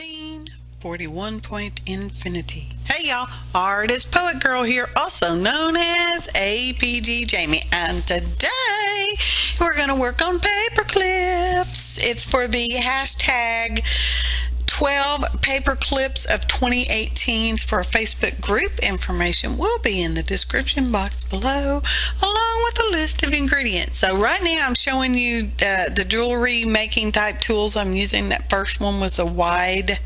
Scene 41 Point Infinity. Hey y'all, Artist Poet Girl here, also known as APG Jamie, and today we're going to work on paper clips. It's for the hashtag 12 paper clips of 2018 for a Facebook group. Information will be in the description box below, along with a list of ingredients. So right now I'm showing you the jewelry making type tools I'm using. That first one was a wide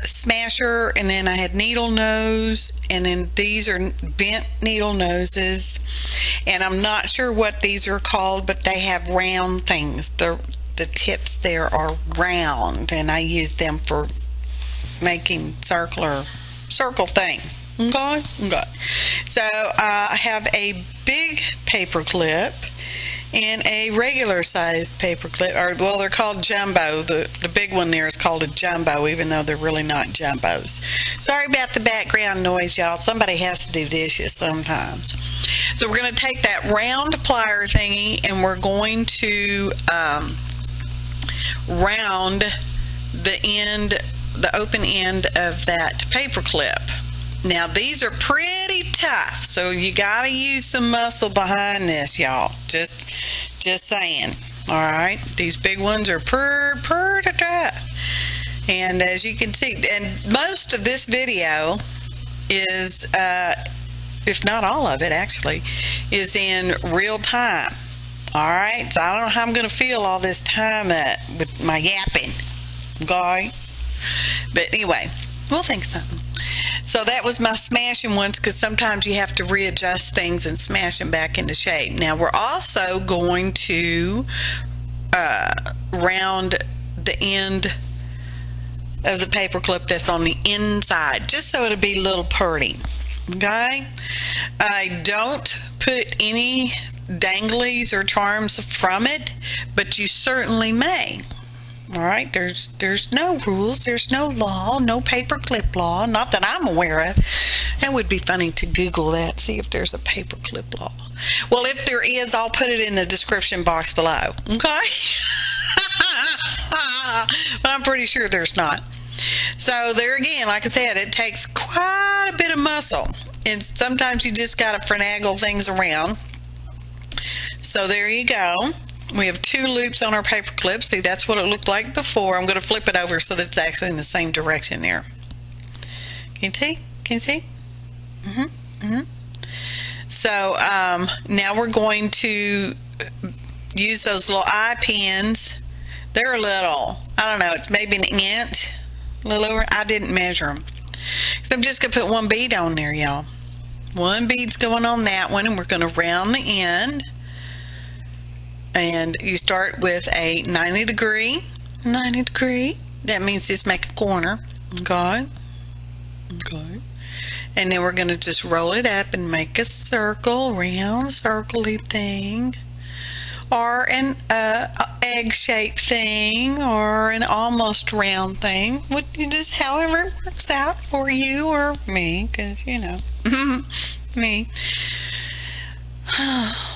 smasher, and then I had needle nose, and then these are bent needle noses, and I'm not sure what these are called, but they have round things. The tips there are round, and I use them for making circle things. Okay. So I have a big paper clip and a regular sized paper clip, or well, they're called jumbo. The big one there is called a jumbo, even though they're really not jumbos. Sorry about the background noise, y'all. Somebody has to do dishes sometimes. So we're going to take that round plier thingy, and we're going to round the open end of that paper clip. Now these are pretty tough, so you gotta use some muscle behind this, y'all. Just saying. Alright, these big ones are pretty tough. And as you can see, and most of this video is if not all of it actually is in real time. Alright, so I don't know how I'm going to feel all this time with my yapping, okay? But anyway, we'll think something. So that was my smashing ones, because sometimes you have to readjust things and smash them back into shape. Now we're also going to round the end of the paper clip that's on the inside, just so it'll be a little pretty, okay? I don't put any danglies or charms from it, but you certainly may. All right, there's no rules, there's no law, no paper clip law, not that I'm aware of. That would be funny to Google that, see if there's a paper clip law. Well, if there is, I'll put it in the description box below, okay? But I'm pretty sure there's not. So there again, like I said, it takes quite a bit of muscle, and sometimes you just got to finagle things around. So there you go. We have two loops on our paper clip. See, that's what it looked like before. I'm going to flip it over so that it's actually in the same direction there. Can you see? Can you see? So now we're going to use those little eye pins. They're a little, I don't know, it's maybe an inch, a little over. I didn't measure them. So I'm just going to put one bead on there, y'all. One bead's going on that one, and we're going to round the end. And you start with a 90 degree. That means just make a corner. Okay. And then we're going to just roll it up and make a circle, round circle-y thing, or an egg-shaped thing, or an almost round thing. Just however it works out for you or me, because you know, me.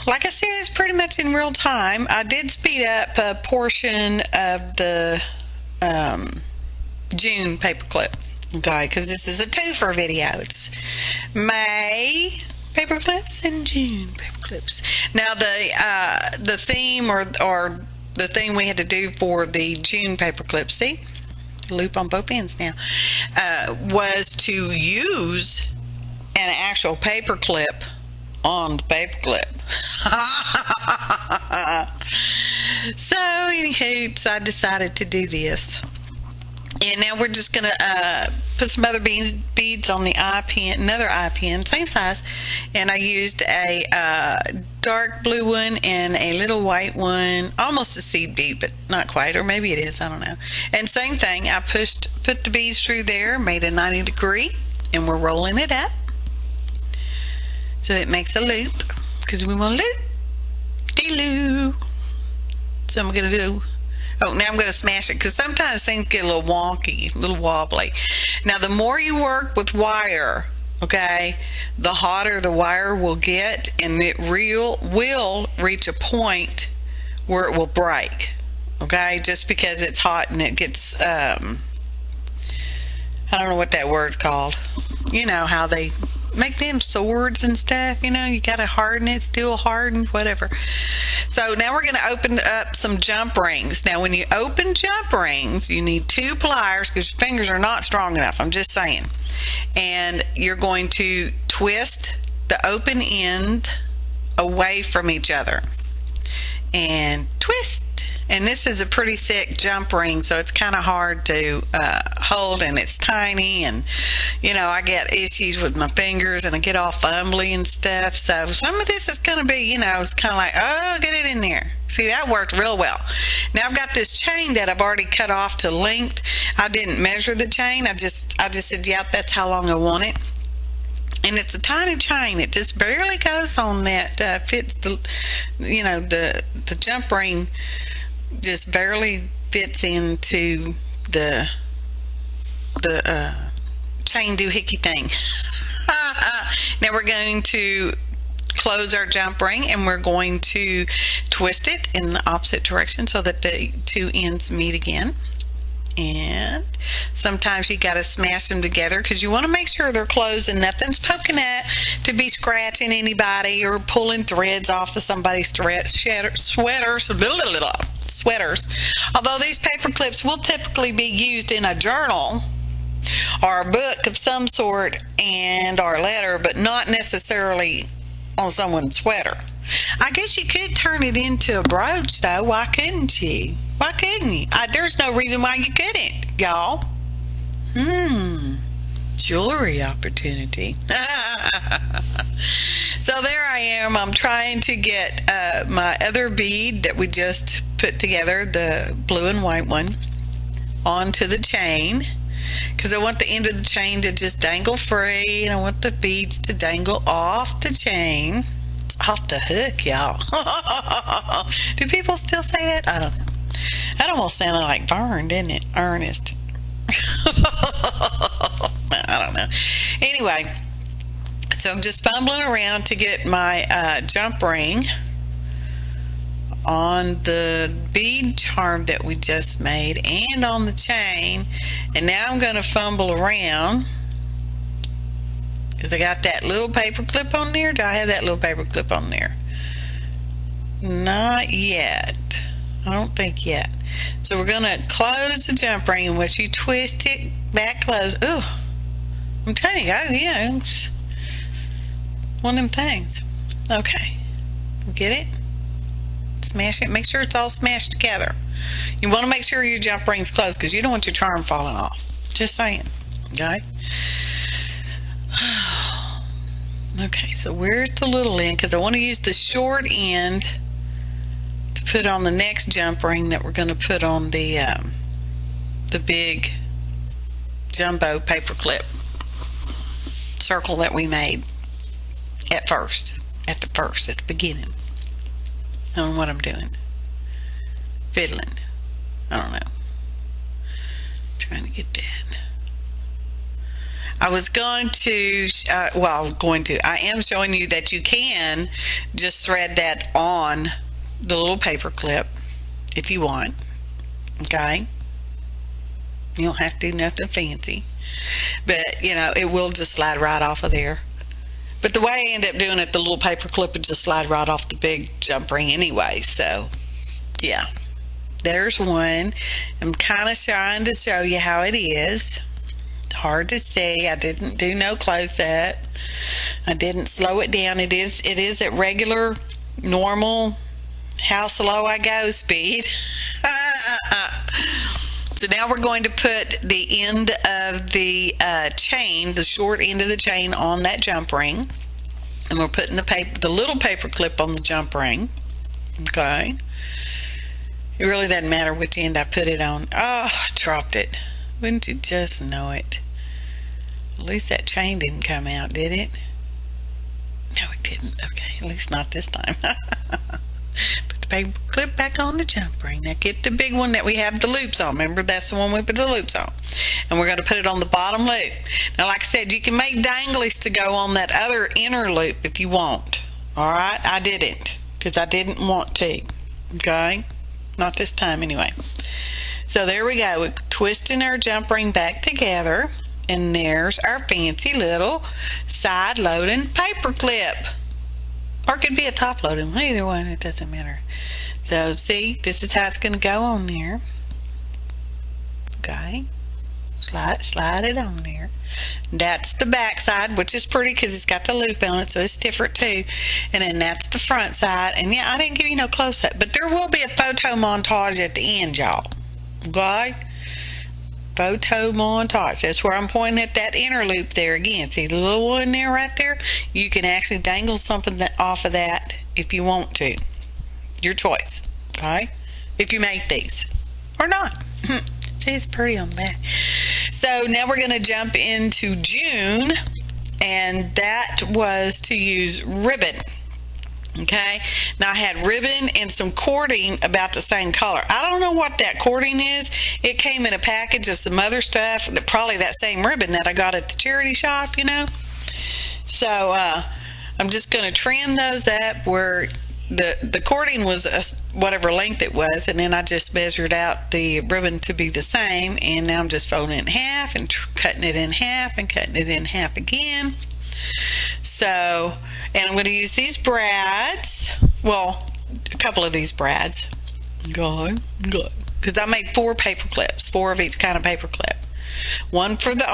Like I said, it's pretty much in real time. I did speed up a portion of the June paperclip, okay, because this is a twofer video. It's May paperclips and June paperclips. Now the theme or the thing we had to do for the June paperclip, see, loop on both ends now, was to use an actual paperclip on the paperclip. So anywho, I decided to do this, and now we're just gonna put some other beads on the eye pin, another eye pin, same size, and I used a dark blue one and a little white one, almost a seed bead, but not quite, or maybe it is, I don't know. And same thing, I put the beads through there, made a 90 degree, and we're rolling it up so it makes a loop, because we want loop-de-loo. So I'm going to do, now I'm going to smash it, because sometimes things get a little wonky, a little wobbly. Now the more you work with wire, okay, the hotter the wire will get, and it will reach a point where it will break, okay, just because it's hot and it gets I don't know what that word's called. You know how they make them swords and stuff, you gotta harden it, still hardened, whatever. So now we're gonna open up some jump rings. Now when you open jump rings, you need 2 pliers because your fingers are not strong enough, I'm just saying. And you're going to twist the open end away from each other. And twist. And this is a pretty thick jump ring, so it's kind of hard to hold, and it's tiny, and I get issues with my fingers, and I get all fumbly and stuff. So some of this is going to be, it's kind of like, oh, get it in there. See, that worked real well. Now I've got this chain that I've already cut off to length. I didn't measure the chain. I just said, yep, that's how long I want it. And it's a tiny chain. It just barely goes on that, fits the, the jump ring just barely fits into the chain doohickey thing. Now we're going to close our jump ring, and we're going to twist it in the opposite direction so that the 2 ends meet again. And sometimes you got to smash them together because you want to make sure they're closed and nothing's poking out to be scratching anybody or pulling threads off of somebody's sweaters. Although these paper clips will typically be used in a journal or a book of some sort and or letter, but not necessarily on someone's sweater. I guess you could turn it into a brooch, though. Why couldn't you? Why couldn't you? There's no reason why you couldn't, y'all. Jewelry opportunity. So there I am. I'm trying to get my other bead that we just put together, the blue and white one, onto the chain, because I want the end of the chain to just dangle free, and I want the beads to dangle off the chain. It's off the hook, y'all. Do people still say that? I don't know. That almost sounded like Vern, didn't it? Ernest. I don't know. Anyway, so I'm just fumbling around to get my jump ring on the bead charm that we just made and on the chain. And now I'm going to fumble around because I got that little paper clip on there. Do I have that little paper clip on there? Not yet. I don't think yet. So we're going to close the jump ring, and once you twist it back close, oh, I'm telling you, it's one of them things. Okay. Get it? Smash it. Make sure it's all smashed together. You want to make sure your jump ring's closed because you don't want your charm falling off. Just saying. Okay? Okay, so where's the little end? Because I want to use the short end to put on the next jump ring that we're going to put on the big jumbo paper clip circle that we made at the beginning. I don't know what I'm doing. Fiddling. I don't know. Trying to get that. I am showing you that you can just thread that on the little paper clip if you want. Okay? You don't have to do nothing fancy. But, it will just slide right off of there. But the way I end up doing it, the little paper clip would just slide right off the big jump ring anyway. So, yeah. There's one. I'm kind of trying to show you how it is. It's hard to see. I didn't do no close-up. I didn't slow it down. It is at regular, normal, how slow I go speed. So now we're going to put the end of the chain, the short end of the chain, on that jump ring. And we're putting the little paper clip on the jump ring. Okay. It really doesn't matter which end I put it on. Oh, I dropped it. Wouldn't you just know it? At least that chain didn't come out, did it? No, it didn't. Okay, at least not this time. Put the paper clip back on the jump ring. Now get the big one that we have the loops on. Remember, that's the one we put the loops on. And we're going to put it on the bottom loop. Now, like I said, you can make danglies to go on that other inner loop if you want. All right? I didn't because I didn't want to. Okay? Not this time anyway. So there we go. We're twisting our jump ring back together. And there's our fancy little side loading paper clip. Or it could be a top loading one. Either one, it doesn't matter. So see, this is how it's going to go on there. Okay. Slide it on there. That's the back side, which is pretty because it's got the loop on it, so it's different too. And then that's the front side. And yeah, I didn't give you no close-up, but there will be a photo montage at the end, y'all. Okay? Photo montage. That's where I'm pointing at that inner loop there again. See the little one there right there? You can actually dangle something off of that if you want to. Your choice. Okay? If you make these. Or not. See, it's pretty on the back. So now we're going to jump into June, and that was to use ribbon. Okay, now I had ribbon and some cording about the same color. I don't know what that cording is. It came in a package of some other stuff, probably that same ribbon that I got at the charity shop, you know. So I'm just going to trim those up where the cording was whatever length it was, and then I just measured out the ribbon to be the same, and now I'm just folding it in half and cutting it in half and cutting it in half again. So, and I'm going to use these brads, well, a couple of these brads, good, because I made 4 paper clips, 4 of each kind of paper clip. One for the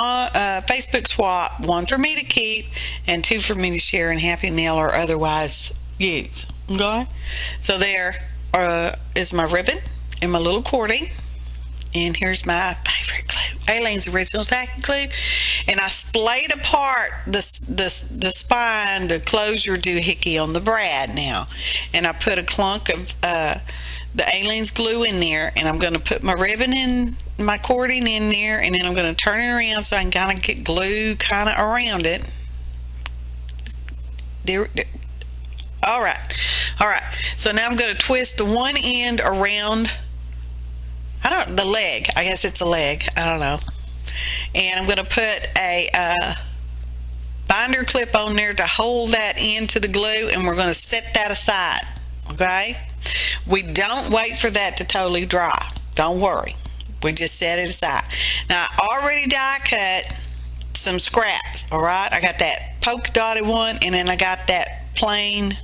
Facebook swap, 1 for me to keep, and 2 for me to share in Happy Mail or otherwise use. Okay, so there is my ribbon and my little cording, and here's my favorite glue, Aleene's Original Tacking Glue, and I splayed apart the spine to close your doohickey on the brad now, and I put a clunk of the Aleene's glue in there, and I'm going to put my ribbon in, my cording in there, and then I'm going to turn it around so I can kind of get glue kind of around it. There. All right. So now I'm going to twist the one end around, the leg. I guess it's a leg. I don't know. And I'm going to put a binder clip on there to hold that into the glue, and we're going to set that aside. Okay? We don't wait for that to totally dry. Don't worry. We just set it aside. Now, I already die cut some scraps. All right? I got that polka dotted one, and then I got that plain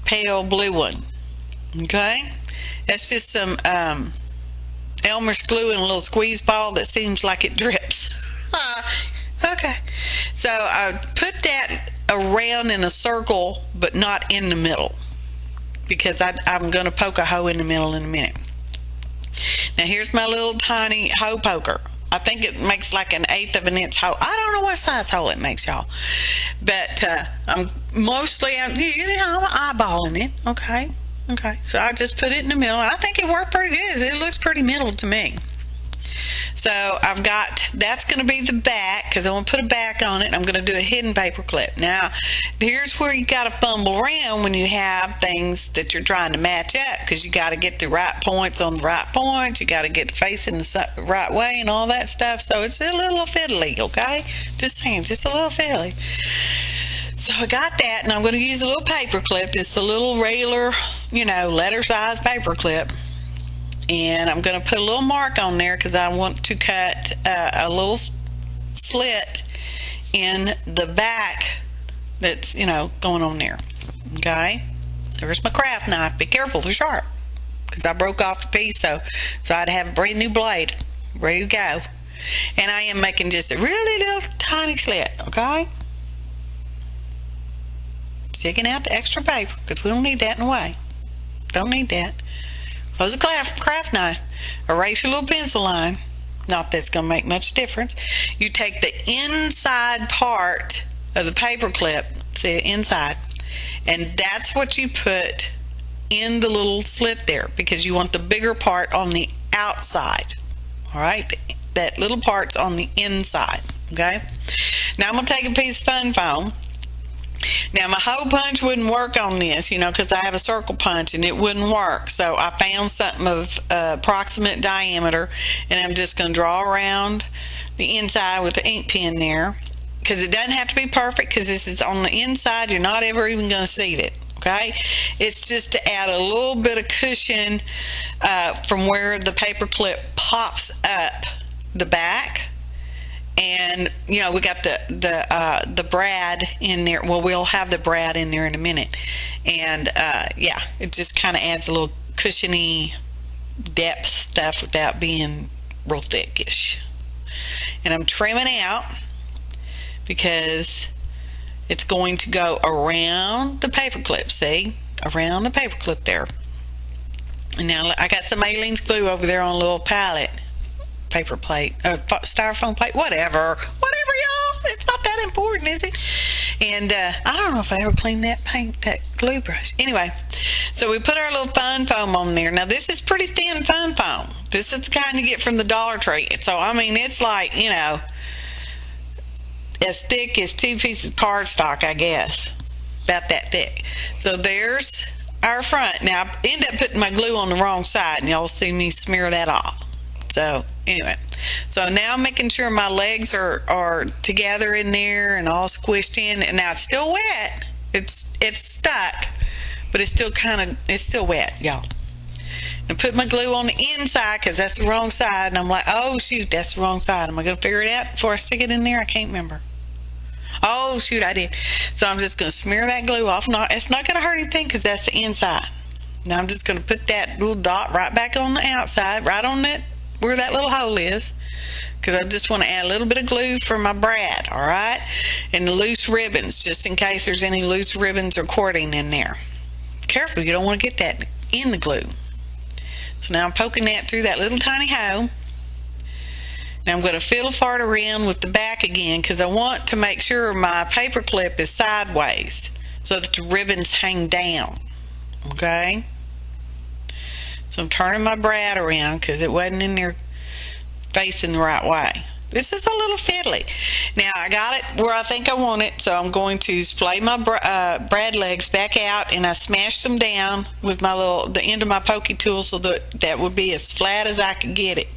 pale blue one. Okay, that's just some Elmer's glue in a little squeeze bottle that seems like it drips. Okay, so I put that around in a circle but not in the middle, because I'm going to poke a hole in the middle in a minute. Now here's my little tiny hole poker. I think it makes like 1/8 of an inch hole. I don't know what size hole it makes, y'all. But I'm eyeballing it. Okay. So I just put it in the middle. I think it worked pretty good. It looks pretty middle to me. So I've got, that's going to be the back, because I want to put a back on it. I'm going to do a hidden paper clip. Now, here's where you got to fumble around when you have things that you're trying to match up, because you got to get the right points on the right points. You got to get the face in the right way and all that stuff. So it's a little fiddly, okay? Just saying, just a little fiddly. So I got that, and I'm going to use a little paper clip. Just a little regular, letter size paper clip. And I'm going to put a little mark on there because I want to cut a little slit in the back that's, going on there. Okay? There's my craft knife. Be careful, they're sharp, because I broke off a piece, so I'd have a brand new blade ready to go. And I am making just a really little tiny slit, okay? Taking out the extra paper, because we don't need that in the way. Don't need that. Close the craft knife. Erase your little pencil line. Not that's going to make much difference. You take the inside part of the paper clip, see the inside, and that's what you put in the little slit there, because you want the bigger part on the outside. All right? That little part's on the inside. Okay? Now I'm going to take a piece of fun foam. Now my hole punch wouldn't work on this, because I have a circle punch and it wouldn't work. So I found something of approximate diameter, and I'm just going to draw around the inside with the ink pen there, because it doesn't have to be perfect, because this is on the inside. You're not ever even going to see it. Okay, it's just to add a little bit of cushion from where the paper clip pops up the back, And we got the brad in there. Well, we'll have the brad in there in a minute. And yeah, it just kind of adds a little cushiony depth stuff without being real thickish. And I'm trimming out because it's going to go around the paper clip. See, around the paper clip there. And now I got some Aleene's glue over there on a little palette, paper plate, styrofoam plate, whatever, y'all. It's not that important, is it? And I don't know if I ever cleaned that glue brush. Anyway, so we put our little fun foam on there. Now this is pretty thin fun foam. This is the kind you get from the Dollar Tree. So I mean, it's like as thick as 2 pieces of cardstock, I guess, about that thick. So there's our front. Now I end up putting my glue on the wrong side, and y'all see me smear that off. So anyway, so now I'm making sure my legs are together in there and all squished in. And now it's still wet. It's stuck, but it's still wet, y'all. And put my glue on the inside because that's the wrong side. And I'm like, oh shoot, that's the wrong side. Am I gonna figure it out before I stick it in there? I can't remember. Oh shoot, I did. So I'm just gonna smear that glue off. It's not gonna hurt anything because that's the inside. Now I'm just gonna put that little dot right back on the outside, right on that where that little hole is, because I just want to add a little bit of glue for my brad, all right? And the loose ribbons, just in case there's any loose ribbons or cording in there. Careful, you don't want to get that in the glue. So now I'm poking that through that little tiny hole. Now I'm going to fiddle fart around with the back again because I want to make sure my paper clip is sideways so that the ribbons hang down, okay? So I'm turning my brad around because it wasn't in there facing the right way. This is a little fiddly. Now I got it where I think I want it, so I'm going to splay my brad legs back out, and I smashed them down with the end of my pokey tool so that would be as flat as I could get it.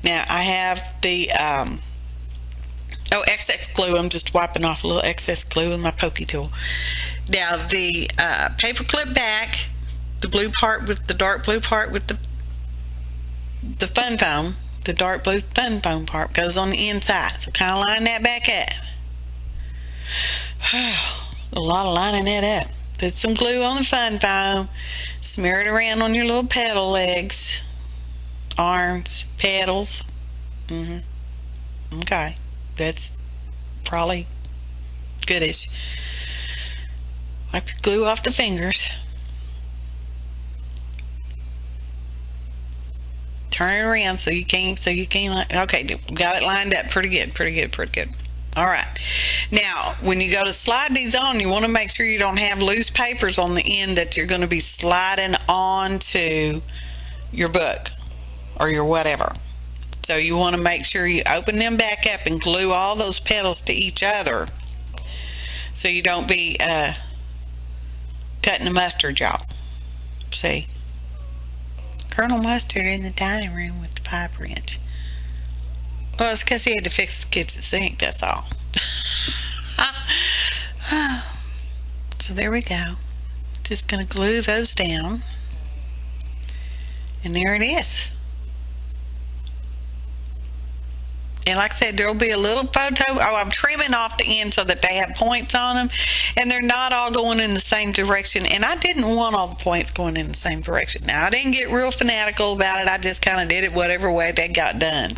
Now I have the excess glue. I'm just wiping off a little excess glue with my pokey tool. Now the paper clip back, the blue part with the dark blue part with the fun foam, the dark blue fun foam part goes on the inside. So kind of line that back up. A lot of lining that up. Put some glue on the fun foam, smear it around on your little pedal legs, arms, pedals. Okay, that's probably goodish. Wipe your glue off the fingers. Turn it around so you can't okay, got it lined up pretty good. All right, now when you go to slide these on, you want to make sure you don't have loose papers on the end that you're going to be sliding onto your book or your whatever. So you want to make sure you open them back up and glue all those petals to each other so you don't be cutting the mustard, y'all. See? Colonel Mustard in the dining room with the pipe wrench. Well, it's because he had to fix the kitchen sink, that's all. So there we go. Just going to glue those down. And there it is. And like I said, there'll be a little photo. Oh, I'm trimming off the end so that they have points on them. And they're not all going in the same direction. And I didn't want all the points going in the same direction. Now, I didn't get real fanatical about it. I just kind of did it whatever way they got done.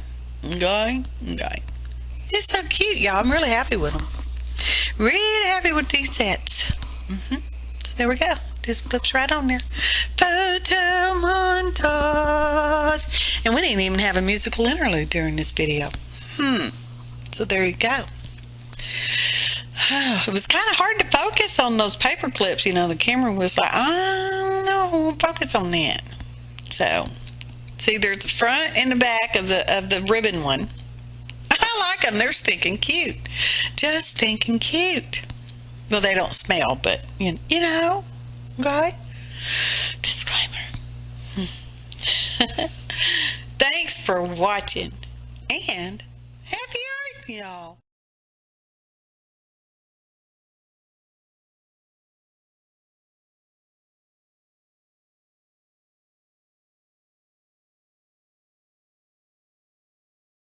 Okay? Okay. It's so cute, y'all. I'm really happy with them. Really happy with these sets. So there we go. This clips right on there. Photo montage. And we didn't even have a musical interlude during this video. So there you go. It was kind of hard to focus on those paper clips. You know, the camera was like, oh, no, I won't focus on that. So, see, there's the front and the back of the ribbon one. I like them. They're stinking cute. Just stinking cute. Well, they don't smell, but, you know, okay? Disclaimer. Thanks for watching, and happy Earth, y'all.